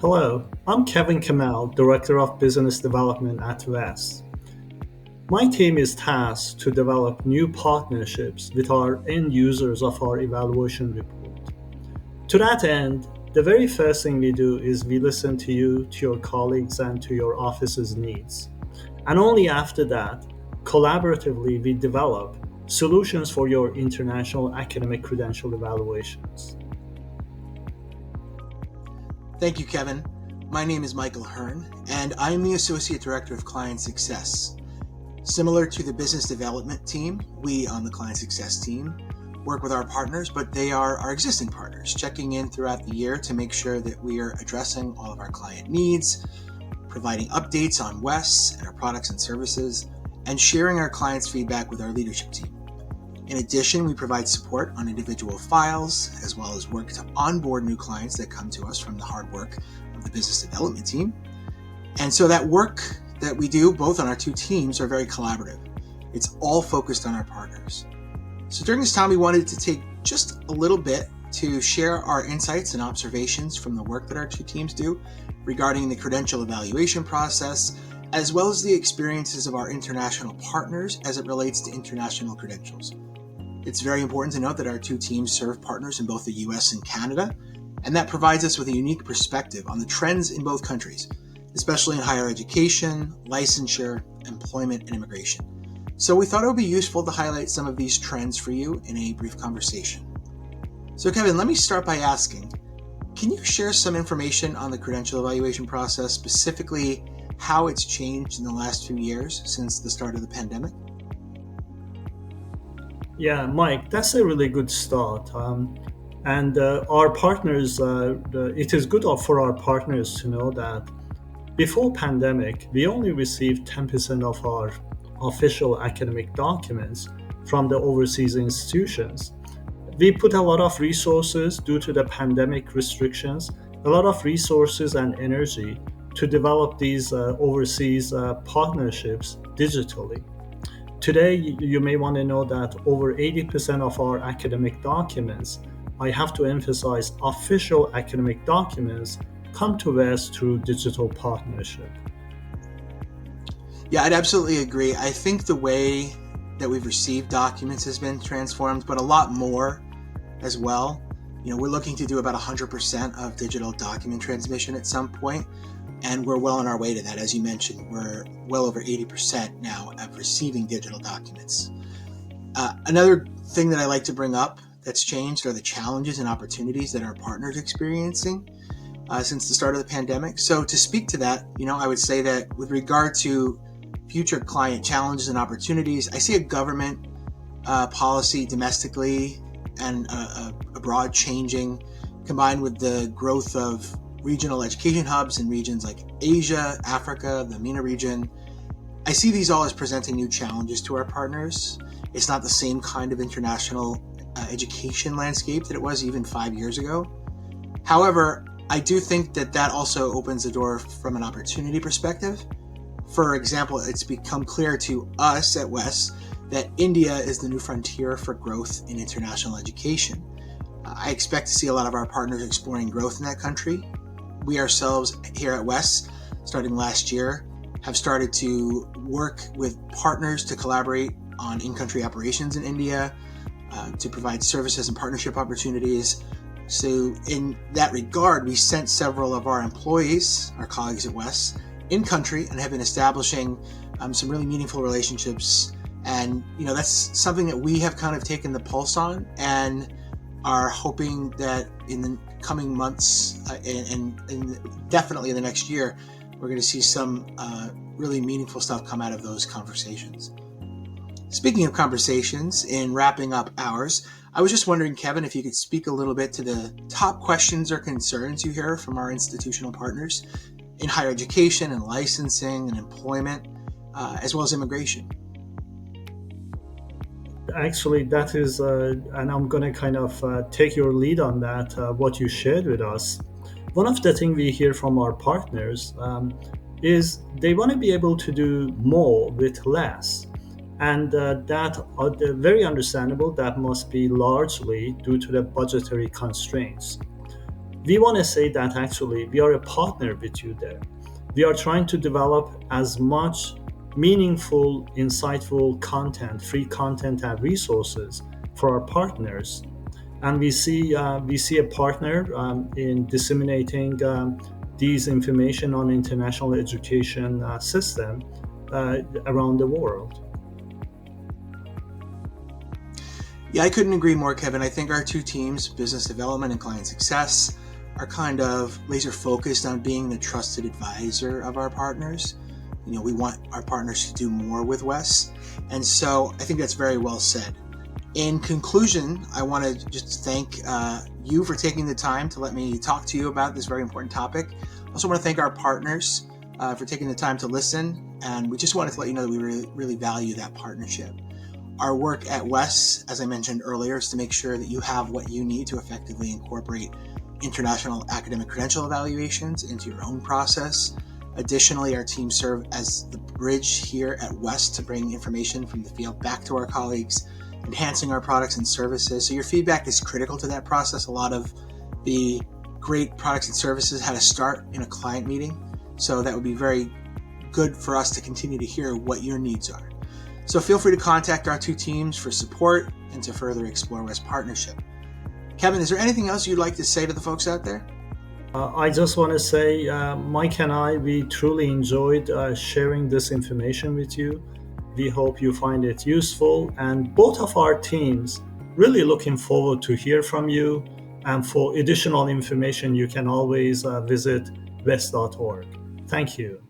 Hello, I'm Kevin Kamel, Director of Business Development at WES. My team is tasked to develop new partnerships with our end users of our evaluation report. To that end, the very first thing we do is we listen to you, to your colleagues, and to your office's needs. And only after that, collaboratively, we develop solutions for your international academic credential evaluations. Thank you, Kevin. My name is Michael Hearn, and I am the Associate Director of Client Success. Similar to the business development team, we on the Client Success team work with our partners, but they are our existing partners, checking in throughout the year to make sure that we are addressing all of our client needs, providing updates on WES and our products and services, and sharing our clients' feedback with our leadership team. In addition, we provide support on individual files, as well as work to onboard new clients that come to us from the hard work of the business development team. And so that work that we do, both on our two teams, are very collaborative. It's all focused on our partners. So during this time, we wanted to take just a little bit to share our insights and observations from the work that our two teams do regarding the credential evaluation process, as well as the experiences of our international partners as it relates to international credentials. It's very important to note that our two teams serve partners in both the US and Canada, and that provides us with a unique perspective on the trends in both countries, especially in higher education, licensure, employment, and immigration. So we thought it would be useful to highlight some of these trends for you in a brief conversation. So Kevin, let me start by asking, can you share some information on the credential evaluation process, specifically how it's changed in the last few years since the start of the pandemic? Yeah, Mike, that's a really good start. And our partners, it is good for our partners to know that before pandemic, we only received 10% of our official academic documents from the overseas institutions. We put a lot of resources due to the pandemic restrictions, a lot of resources and energy to develop these overseas partnerships digitally. Today, you may want to know that over 80% of our academic documents, I have to emphasize official academic documents, come to us through digital partnership. Yeah, I'd absolutely agree. I think the way that we've received documents has been transformed, but a lot more as well. We're looking to do about 100% of digital document transmission at some point, and we're well on our way to that. As you mentioned, we're well over 80% now of receiving digital documents. Another thing that I like to bring up that's changed are the challenges and opportunities that our partners are experiencing since the start of the pandemic. So to speak to that, I would say that with regard to future client challenges and opportunities, I see a government policy domestically and abroad changing, combined with the growth of regional education hubs in regions like Asia, Africa, the MENA region. I see these all as presenting new challenges to our partners. It's not the same kind of international education landscape that it was even 5 years ago. However, I do think that also opens the door from an opportunity perspective. For example, it's become clear to us at WES that India is the new frontier for growth in international education. I expect to see a lot of our partners exploring growth in that country. We ourselves here at WES, starting last year, have started to work with partners to collaborate on in-country operations in India, to provide services and partnership opportunities. So in that regard, we sent several of our employees, our colleagues at WES, in country and have been establishing some really meaningful relationships. And, that's something that we have kind of taken the pulse on and are hoping that in the coming months and definitely in the next year, we're going to see some really meaningful stuff come out of those conversations. Speaking of conversations, in wrapping up ours, I was just wondering, Kevin, if you could speak a little bit to the top questions or concerns you hear from our institutional partners in higher education and licensing and employment, as well as immigration. Actually, that is, and I'm going to kind of take your lead on that, what you shared with us. One of the things we hear from our partners is they want to be able to do more with less. And that very understandable. That must be largely due to the budgetary constraints. we want to say that actually we are a partner with you there. We are trying to develop as much meaningful, insightful content, free content, and resources for our partners. And we see a partner in disseminating these information on international education system around the world. Yeah, I couldn't agree more, Kevin. I think our two teams, business development and client success, are kind of laser focused on being the trusted advisor of our partners. We want our partners to do more with WES. And so I think that's very well said. In conclusion, I want to just thank you for taking the time to let me talk to you about this very important topic. I also want to thank our partners for taking the time to listen. And we just wanted to let you know that we really, really value that partnership. Our work at WES, as I mentioned earlier, is to make sure that you have what you need to effectively incorporate international academic credential evaluations into your own process. Additionally, our team serve as the bridge here at WES to bring information from the field back to our colleagues, enhancing our products and services. So your feedback is critical to that process. A lot of the great products and services had to start in a client meeting. So that would be very good for us to continue to hear what your needs are. So feel free to contact our two teams for support and to further explore WES partnership. Kevin, is there anything else you'd like to say to the folks out there? I just want to say, Mike and I, we truly enjoyed sharing this information with you. We hope you find it useful, and both of our teams really looking forward to hear from you. And for additional information, you can always visit west.org. Thank you.